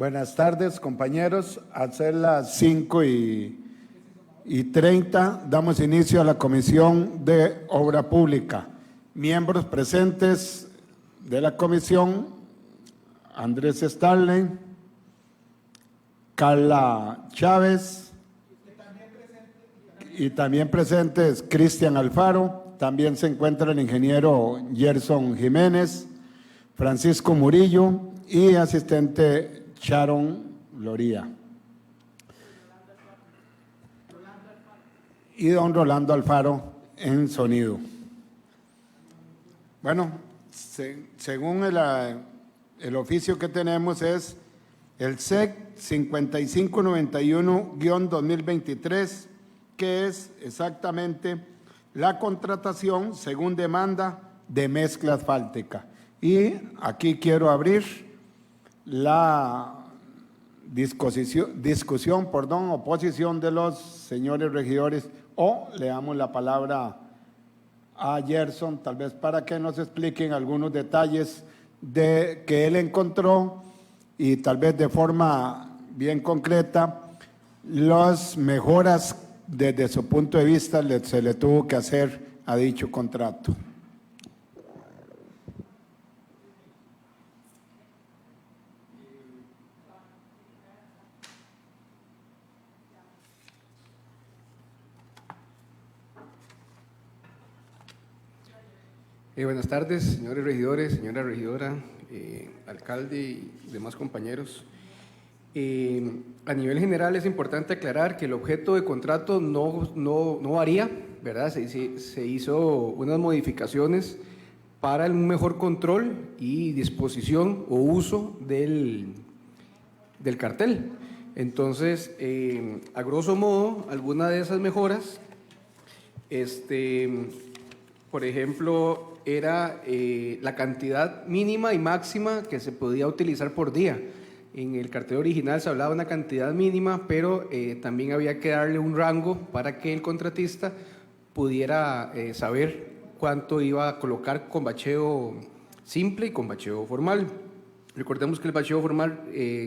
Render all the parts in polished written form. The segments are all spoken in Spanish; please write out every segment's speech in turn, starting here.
Buenas tardes, compañeros. A ser las 5:30, damos inicio a la Comisión de Obra Pública. Miembros presentes de la comisión: Andrés Starling, Carla Chávez, y también presentes Cristian Alfaro. También se encuentra el ingeniero Gerson Jiménez, Francisco Murillo y asistente Sharon Loría. Y don Rolando Alfaro en sonido. Bueno, según el oficio que tenemos es el SEC 5591-2023, que es exactamente la contratación según demanda de mezcla asfáltica. Y aquí quiero abrir la oposición de los señores regidores, o le damos la palabra a Gerson, tal vez para que nos expliquen algunos detalles que él encontró y tal vez de forma bien concreta las mejoras desde su punto de vista se le tuvo que hacer a dicho contrato. Buenas tardes, señores regidores, señora regidora, alcalde y demás compañeros. A nivel general es importante aclarar que el objeto de contrato no varía, ¿verdad? Se hizo unas modificaciones para un mejor control y disposición o uso del cartel. Entonces, a grosso modo, alguna de esas mejoras, por ejemplo, era la cantidad mínima y máxima que se podía utilizar por día. En el cartel original se hablaba de una cantidad mínima, pero también había que darle un rango para que el contratista pudiera saber cuánto iba a colocar con bacheo simple y con bacheo formal. Recordemos que el bacheo formal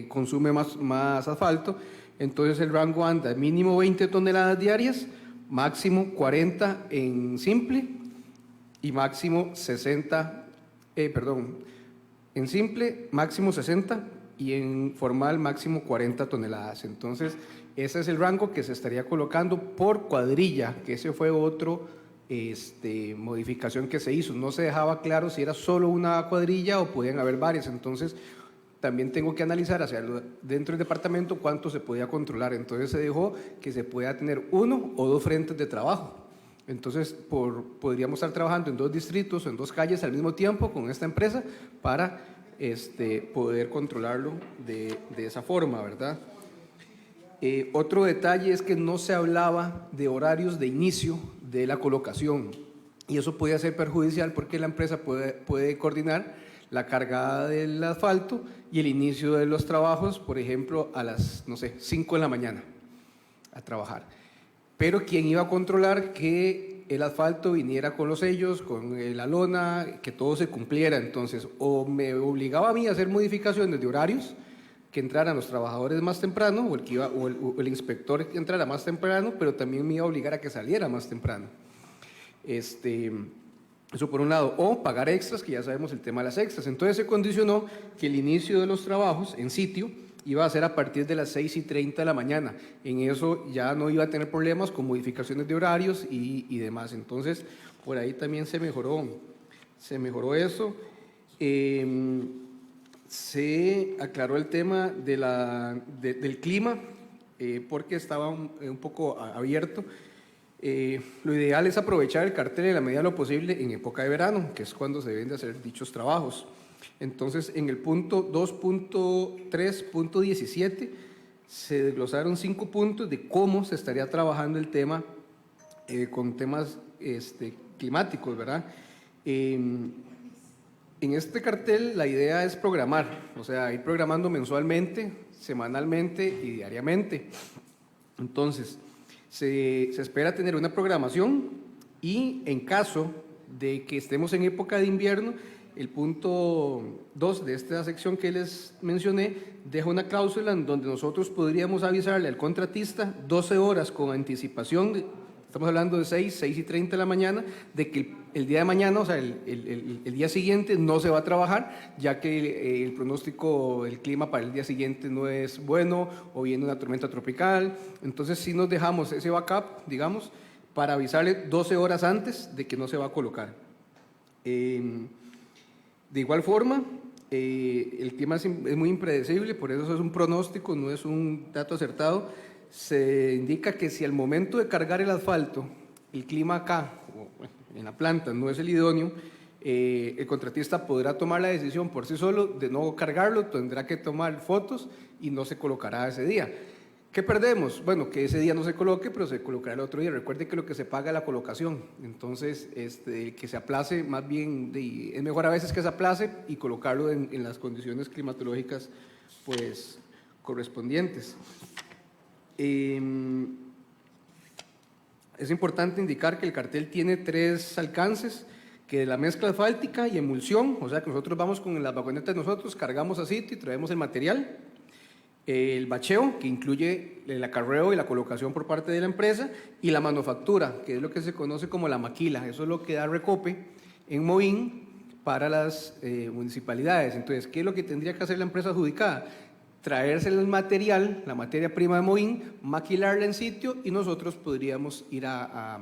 consume más asfalto, entonces el rango anda mínimo 20 toneladas diarias, máximo 40 en simple y máximo 60, en simple máximo 60 y en formal máximo 40 toneladas. Entonces, ese es el rango que se estaría colocando por cuadrilla, que ese fue otro modificación que se hizo. No se dejaba claro si era solo una cuadrilla o podían haber varias. Entonces, también tengo que analizar dentro del departamento cuánto se podía controlar. Entonces, se dejó que se pueda tener 1 o 2 frentes de trabajo. Entonces, podríamos estar trabajando en 2 distritos o en 2 calles al mismo tiempo con esta empresa para poder controlarlo de esa forma, ¿verdad? Otro detalle es que no se hablaba de horarios de inicio de la colocación, y eso podía ser perjudicial porque la empresa puede coordinar la cargada del asfalto y el inicio de los trabajos, por ejemplo, a las, 5 de la mañana a trabajar. Pero ¿quién iba a controlar que el asfalto viniera con los sellos, con la lona, que todo se cumpliera? Entonces, o me obligaba a mí a hacer modificaciones de horarios, que entraran los trabajadores más temprano, o el inspector que entrara más temprano, pero también me iba a obligar a que saliera más temprano. Eso por un lado, o pagar extras, que ya sabemos el tema de las extras. Entonces se condicionó que el inicio de los trabajos en sitio iba a ser a partir de las 6:30 de la mañana. En eso ya no iba a tener problemas con modificaciones de horarios y demás. Entonces, por ahí también se mejoró eso. Se aclaró el tema del clima, porque estaba un poco abierto. Lo ideal es aprovechar el cartel en la medida de lo posible en época de verano, que es cuando se deben de hacer dichos trabajos. Entonces, en el punto 2.3.17 se desglosaron 5 puntos de cómo se estaría trabajando el tema con temas climáticos, ¿verdad? En este cartel la idea es programar, o sea, ir programando mensualmente, semanalmente y diariamente. Entonces, se espera tener una programación, y en caso de que estemos en época de invierno, el punto 2 de esta sección que les mencioné deja una cláusula en donde nosotros podríamos avisarle al contratista 12 horas con anticipación, estamos hablando de 6:30 de la mañana, de que el día de mañana, o sea, el día siguiente no se va a trabajar, ya que el pronóstico del clima para el día siguiente no es bueno, o viene una tormenta tropical. Entonces sí nos dejamos ese backup, digamos, para avisarle 12 horas antes de que no se va a colocar. De igual forma, el clima es muy impredecible, por eso es un pronóstico, no es un dato acertado. Se indica que si al momento de cargar el asfalto, el clima acá, en la planta, no es el idóneo, el contratista podrá tomar la decisión por sí solo de no cargarlo, tendrá que tomar fotos y no se colocará ese día. ¿Qué perdemos? Bueno, que ese día no se coloque, pero se colocará el otro día. Recuerde que lo que se paga es la colocación. Entonces, que se aplace, más bien, es mejor a veces que se aplace y colocarlo en las condiciones climatológicas pues, correspondientes. Es importante indicar que el cartel tiene 3 alcances, que la mezcla asfáltica y emulsión, o sea que nosotros vamos con las vagonetas, nosotros cargamos a sitio y traemos el material. El bacheo, que incluye el acarreo y la colocación por parte de la empresa, y la manufactura, que es lo que se conoce como la maquila. Eso es lo que da recope en Moín para las municipalidades. Entonces, ¿qué es lo que tendría que hacer la empresa adjudicada? Traerse el material, la materia prima de Moín, maquilarla en sitio y nosotros podríamos ir a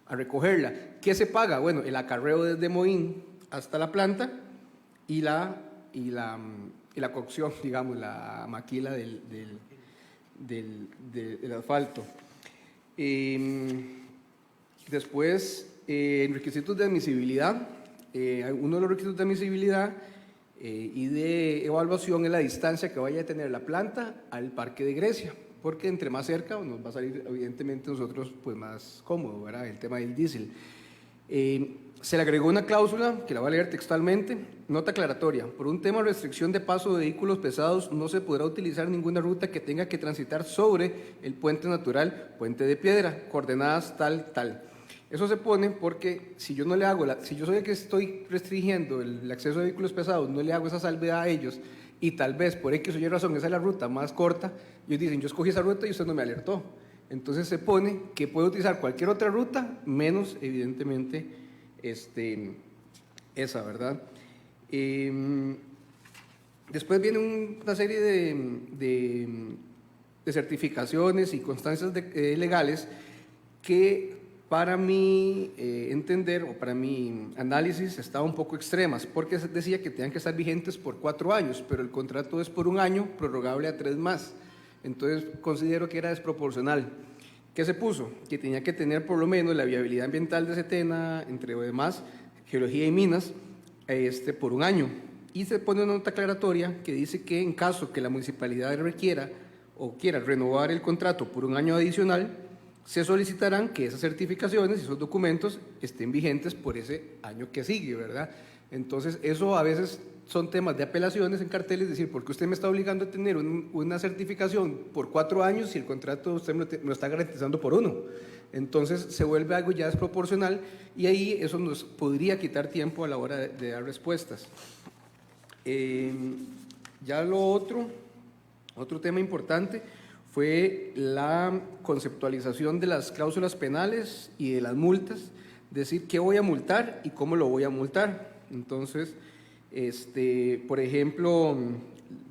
recogerla. ¿Qué se paga? Bueno, el acarreo desde Moín hasta la planta y la cocción, digamos, la maquila del asfalto. Después, requisitos de admisibilidad. Uno de los requisitos de admisibilidad y de evaluación es la distancia que vaya a tener la planta al Parque de Grecia, porque entre más cerca nos va a salir, evidentemente, nosotros pues más cómodo, ¿verdad? El tema del diésel. Se le agregó una cláusula, que la voy a leer textualmente, nota aclaratoria. Por un tema de restricción de paso de vehículos pesados, no se podrá utilizar ninguna ruta que tenga que transitar sobre el puente natural, puente de piedra, coordenadas tal. Eso se pone porque si yo no le hago, si yo soy el que estoy restringiendo el acceso de vehículos pesados, no le hago esa salvedad a ellos, y tal vez por X o Y razón esa es la ruta más corta, ellos dicen, yo escogí esa ruta y usted no me alertó. Entonces se pone que puede utilizar cualquier otra ruta, menos evidentemente esa, ¿verdad? Después viene una serie de certificaciones y constancias legales que para mi entender o para mi análisis estaban un poco extremas, porque decía que tenían que estar vigentes por 4 años, pero el contrato es por 1 año, prorrogable a 3 más. Entonces considero que era desproporcional. ¿Qué se puso? Que tenía que tener por lo menos la viabilidad ambiental de Setena, entre demás, geología y minas, por 1 año. Y se pone una nota aclaratoria que dice que en caso que la municipalidad requiera o quiera renovar el contrato por 1 año adicional, se solicitarán que esas certificaciones y esos documentos estén vigentes por ese año que sigue, ¿verdad? Entonces, eso a veces son temas de apelaciones en carteles, es decir, ¿por qué usted me está obligando a tener una certificación por 4 años si el contrato usted me lo está garantizando por 1? Entonces, se vuelve algo ya desproporcional y ahí eso nos podría quitar tiempo a la hora de dar respuestas. Ya lo otro tema importante fue la conceptualización de las cláusulas penales y de las multas, decir qué voy a multar y cómo lo voy a multar. Entonces, por ejemplo,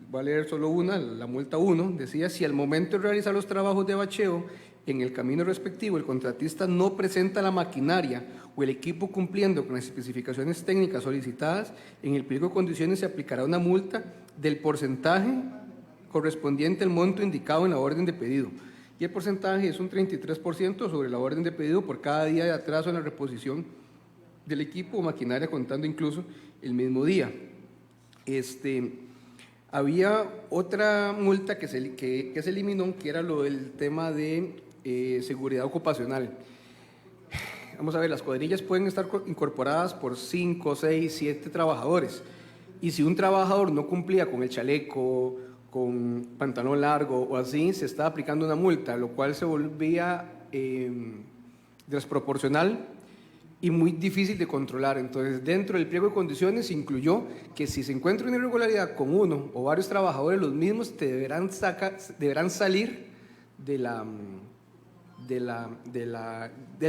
voy a leer solo una, la multa 1, decía, si al momento de realizar los trabajos de bacheo en el camino respectivo el contratista no presenta la maquinaria o el equipo cumpliendo con las especificaciones técnicas solicitadas, en el pliego de condiciones se aplicará una multa del porcentaje correspondiente al monto indicado en la orden de pedido. Y el porcentaje es un 33% sobre la orden de pedido por cada día de atraso en la reposición del equipo o maquinaria, contando incluso el mismo día. Había otra multa que se eliminó, que era lo del tema de seguridad ocupacional. Vamos a ver, las cuadrillas pueden estar incorporadas por 5, 6, 7 trabajadores. Y si un trabajador no cumplía con el chaleco, con pantalón largo o así, se estaba aplicando una multa, lo cual se volvía desproporcional y muy difícil de controlar. Entonces, dentro del pliego de condiciones se incluyó que si se encuentra una irregularidad con uno o varios trabajadores, los mismos te deberán salir del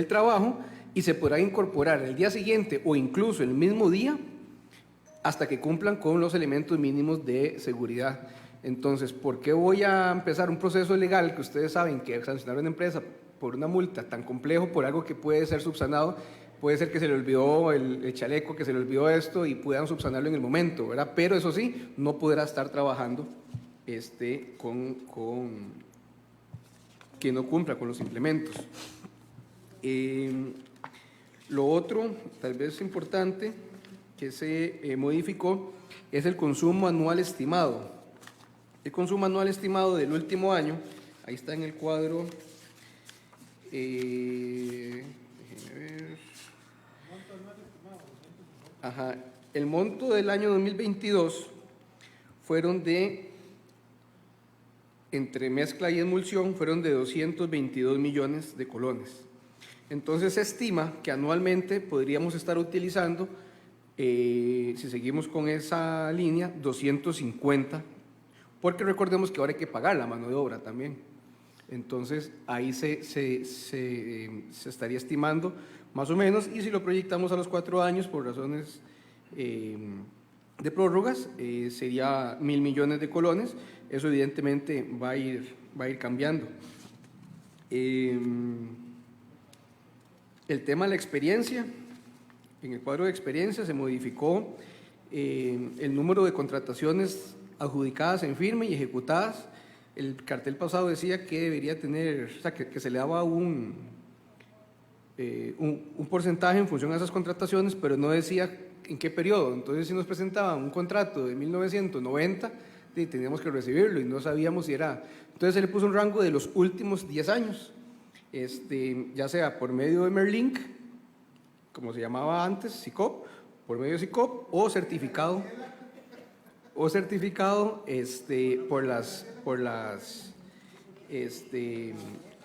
trabajo y se podrá incorporar el día siguiente o incluso el mismo día hasta que cumplan con los elementos mínimos de seguridad. Entonces, ¿por qué voy a empezar un proceso legal que ustedes saben que sancionar a una empresa por una multa tan complejo, por algo que puede ser subsanado? Puede ser que se le olvidó el chaleco, que se le olvidó esto y puedan subsanarlo en el momento, ¿verdad? Pero eso sí, no podrá estar trabajando que no cumpla con los implementos. Lo otro, tal vez importante, que se modificó es el consumo anual estimado. El consumo anual estimado del último año, ahí está en el cuadro, déjenme ver. Ajá, el monto del año 2022 fueron entre mezcla y emulsión, fueron de 222 millones de colones. Entonces se estima que anualmente podríamos estar utilizando, si seguimos con esa línea, 250, porque recordemos que ahora hay que pagar la mano de obra también. Entonces ahí se estaría estimando más o menos, y si lo proyectamos a los 4 años por razones de prórrogas, sería 1.000 millones de colones. Eso evidentemente va a ir cambiando. El tema de la experiencia, en el cuadro de experiencia se modificó el número de contrataciones adjudicadas en firme y ejecutadas. El cartel pasado decía que debería tener, o sea, que se le daba un porcentaje en función a esas contrataciones, pero no decía en qué periodo. Entonces, si nos presentaban un contrato de 1990, teníamos que recibirlo y no sabíamos si era. Entonces, se le puso un rango de los últimos 10 años, ya sea por medio de Merlink, como se llamaba antes, SICOP, por medio de SICOP, o certificado por las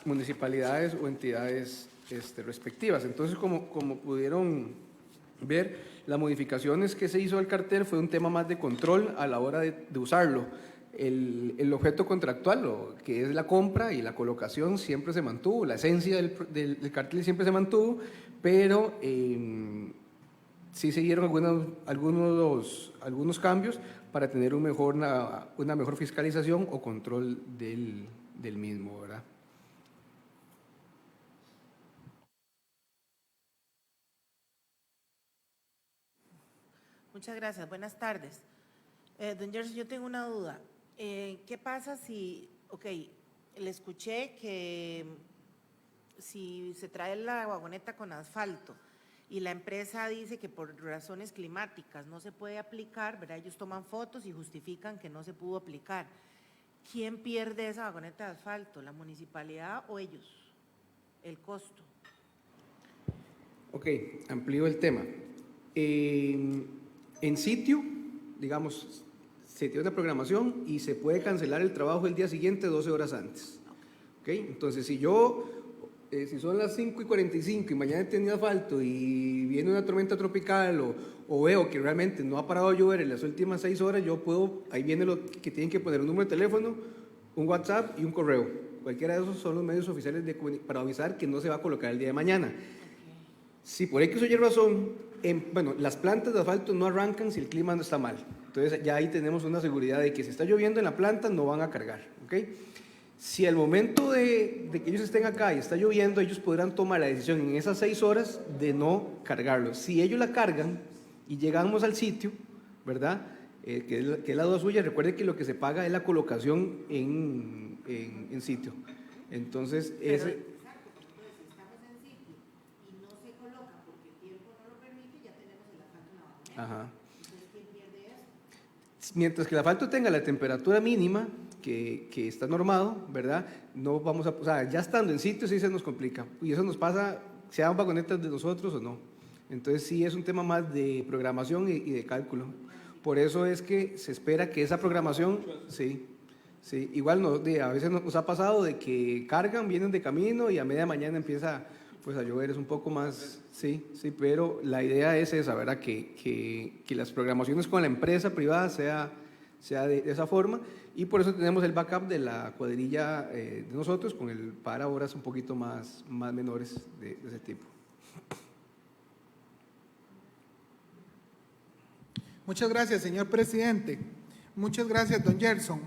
municipalidades o entidades respectivas. Entonces, como pudieron ver, las modificaciones que se hizo al cartel fue un tema más de control a la hora de usarlo. El objeto contractual, que es la compra y la colocación, siempre se mantuvo, la esencia del cartel siempre se mantuvo, pero sí se dieron algunos cambios para tener una mejor fiscalización o control del mismo, ¿verdad? Muchas gracias. Buenas tardes. Don Jersey, yo tengo una duda. ¿Qué pasa si, le escuché que si se trae la vagoneta con asfalto y la empresa dice que por razones climáticas no se puede aplicar, ¿verdad? Ellos toman fotos y justifican que no se pudo aplicar. ¿Quién pierde esa vagoneta de asfalto? ¿La municipalidad o ellos? El costo. Ok, amplío el tema. En sitio, digamos, se tiene una programación y se puede cancelar el trabajo el día siguiente 12 horas antes. ¿Okay? Entonces, si son las 5:45 y mañana he tenido asfalto y viene una tormenta tropical o veo que realmente no ha parado de llover en las últimas 6 horas, ahí viene lo que tienen que poner: un número de teléfono, un WhatsApp y un correo. Cualquiera de esos son los medios oficiales para avisar que no se va a colocar el día de mañana. Si por X o Y razón, las plantas de asfalto no arrancan si el clima no está mal. Entonces ya ahí tenemos una seguridad de que si está lloviendo en la planta no van a cargar. ¿Okay? Si al momento de que ellos estén acá y está lloviendo, ellos podrán tomar la decisión en esas 6 horas de no cargarlo. Si ellos la cargan y llegamos al sitio, ¿verdad? Que es la duda suya, recuerde que lo que se paga es la colocación en sitio. Entonces, ajá. Mientras que el asfalto tenga la temperatura mínima que está normado, ¿verdad? No vamos a, o sea, ya estando en sitio sí se nos complica, y eso nos pasa, sean vagonetas de nosotros o no. Entonces sí es un tema más de programación y de cálculo. Por eso es que se espera que esa programación, sí, igual a veces nos ha pasado de que cargan, vienen de camino y a media mañana empieza Pues a llover es un poco más, sí, pero la idea es esa, ¿verdad? Que las programaciones con la empresa privada sea de esa forma, y por eso tenemos el backup de la cuadrilla de nosotros para horas un poquito más menores de ese tipo. Muchas gracias, señor presidente. Muchas gracias, don Gerson.